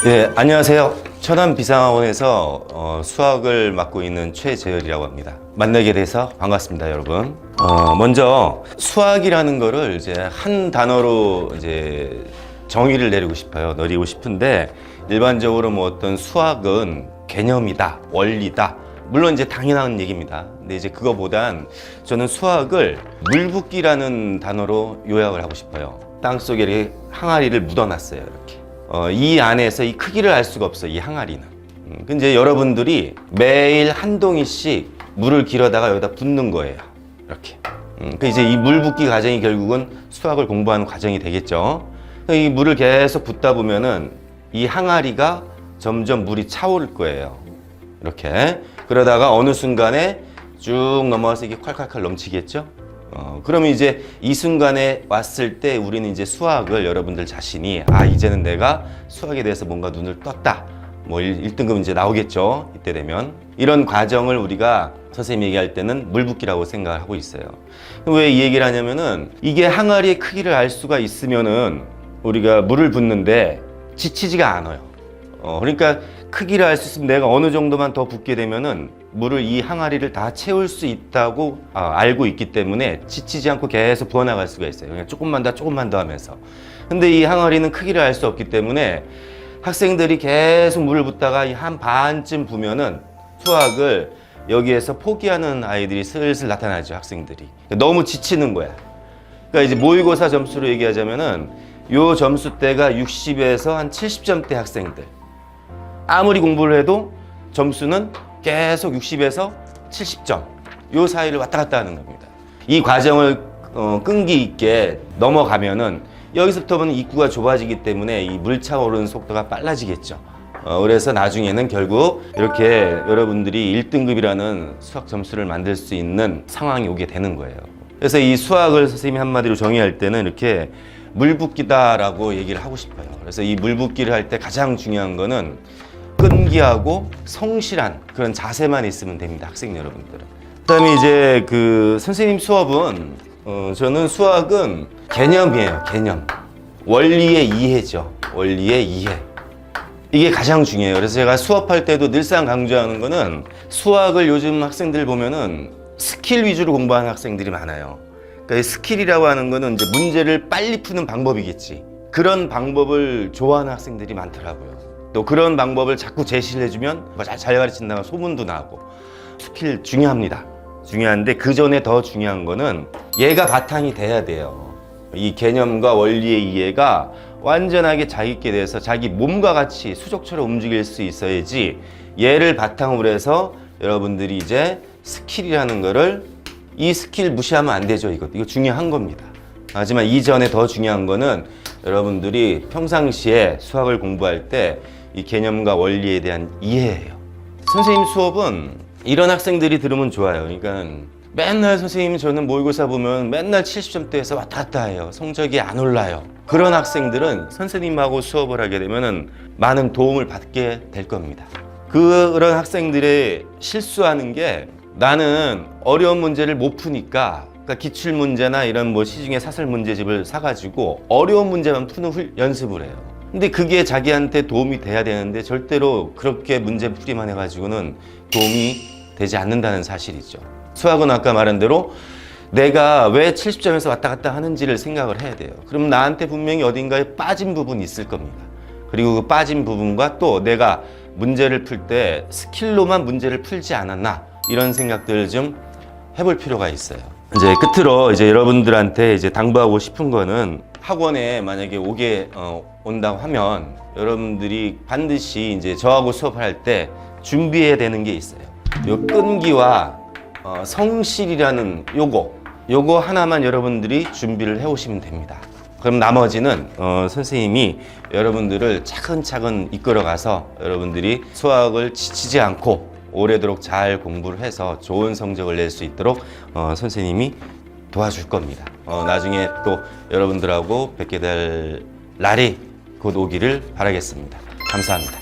네, 안녕하세요. 천안비상학원에서 수학을 맡고 있는 최재열이라고 합니다. 만나게 돼서 반갑습니다, 여러분. 먼저 수학이라는 거를 이제 한 단어로 이제 정의를 내리고 싶은데, 일반적으로 뭐 어떤 수학은 개념이다, 원리다. 물론 이제 당연한 얘기입니다. 근데 이제 그거보단 저는 수학을 물붓기라는 단어로 요약을 하고 싶어요. 땅 속에 이렇게 항아리를 묻어놨어요, 이렇게. 이 안에서 이 크기를 알 수가 없어요, 이 항아리는. 근데 여러분들이 매일 한 동이씩 물을 길어다가 여기다 붓는 거예요, 이렇게. 그 이제 이 물 붓기 과정이 결국은 수학을 공부하는 과정이 되겠죠. 이 물을 계속 붓다 보면은 이 항아리가 점점 물이 차오를 거예요, 이렇게. 그러다가 어느 순간에 쭉 넘어가서 이게 콸콸콸 넘치겠죠. 그러면 이제 이 순간에 왔을 때 우리는 이제 수학을 여러분들 자신이 이제는 내가 수학에 대해서 뭔가 눈을 떴다, 뭐 1등급 이제 나오겠죠, 이때 되면. 이런 과정을 우리가 선생님이 얘기할 때는 물붓기라고 생각을 하고 있어요. 왜 이 얘기를 하냐면은 이게 항아리의 크기를 알 수가 있으면은 우리가 물을 붓는데 지치지가 않아요. 그러니까 크기를 알 수 있으면 내가 어느 정도만 더 붓게 되면은 물을 이 항아리를 다 채울 수 있다고 알고 있기 때문에 지치지 않고 계속 부어나갈 수가 있어요. 그냥 조금만 더 하면서. 근데 이 항아리는 크기를 알 수 없기 때문에 학생들이 계속 물을 붓다가 한 반쯤 부면은 수학을 여기에서 포기하는 아이들이 슬슬 나타나죠, 학생들이. 너무 지치는 거야. 그러니까 이제 모의고사 점수로 얘기하자면은 요 점수대가 60에서 한 70점대 학생들. 아무리 공부를 해도 점수는 계속 60에서 70점 요 사이를 왔다 갔다 하는 겁니다. 이 과정을 끈기 있게 넘어가면은 여기서부터는 입구가 좁아지기 때문에 이 물 차오르는 속도가 빨라지겠죠. 그래서 나중에는 결국 이렇게 여러분들이 1등급이라는 수학 점수를 만들 수 있는 상황이 오게 되는 거예요. 그래서 이 수학을 선생님이 한마디로 정의할 때는 이렇게 물붓기다라고 얘기를 하고 싶어요. 그래서 이 물붓기를 할 때 가장 중요한 거는 끈기하고 성실한 그런 자세만 있으면 됩니다, 학생 여러분들은. 그다음에 이제 그 선생님 수업은 저는 수학은 개념이에요, 개념. 원리의 이해죠, 원리의 이해. 이게 가장 중요해요. 그래서 제가 수업할 때도 늘상 강조하는 거는 수학을 요즘 학생들 보면은 스킬 위주로 공부하는 학생들이 많아요. 그러니까 이 스킬이라고 하는 거는 이제 문제를 빨리 푸는 방법이겠지. 그런 방법을 좋아하는 학생들이 많더라고요. 또 그런 방법을 자꾸 제시를 해주면 잘 가르친다고 소문도 나고. 스킬 중요합니다. 중요한데 그 전에 더 중요한 거는 얘가 바탕이 돼야 돼요. 이 개념과 원리의 이해가 완전하게 자기께 대해서 자기 몸과 같이 수족처럼 움직일 수 있어야지 얘를 바탕으로 해서 여러분들이 이제 스킬이라는 거를 이 스킬 무시하면 안 되죠. 이거 중요한 겁니다. 하지만 이전에 더 중요한 거는 여러분들이 평상시에 수학을 공부할 때 이 개념과 원리에 대한 이해예요. 선생님 수업은 이런 학생들이 들으면 좋아요. 그러니까 맨날 선생님이 저는 모의고사 보면 맨날 70점대에서 왔다 갔다 해요. 성적이 안 올라요. 그런 학생들은 선생님하고 수업을 하게 되면 많은 도움을 받게 될 겁니다. 그런 학생들의 실수하는 게 나는 어려운 문제를 못 푸니까 그러니까 기출문제나 이런 뭐 시중에 사설 문제집을 사가지고 어려운 문제만 푸는 연습을 해요. 근데 그게 자기한테 도움이 돼야 되는데 절대로 그렇게 문제 풀이만 해가지고는 도움이 되지 않는다는 사실이죠. 수학은 아까 말한 대로 내가 왜 70점에서 왔다 갔다 하는지를 생각을 해야 돼요. 그럼 나한테 분명히 어딘가에 빠진 부분이 있을 겁니다. 그리고 그 빠진 부분과 또 내가 문제를 풀 때 스킬로만 문제를 풀지 않았나 이런 생각들을 좀 해볼 필요가 있어요. 이제 끝으로 이제 여러분들한테 이제 당부하고 싶은 거는 학원에 만약에 온다고 하면 여러분들이 반드시 이제 저하고 수업할 때 준비해야 되는 게 있어요. 요 끈기와 성실이라는 요거 하나만 여러분들이 준비를 해 오시면 됩니다. 그럼 나머지는 선생님이 여러분들을 차근차근 이끌어가서 여러분들이 수학을 지치지 않고 오래도록 잘 공부를 해서 좋은 성적을 낼 수 있도록 선생님이 도와줄 겁니다. 나중에 또 여러분들하고 뵙게 될 날이 곧 오기를 바라겠습니다. 감사합니다.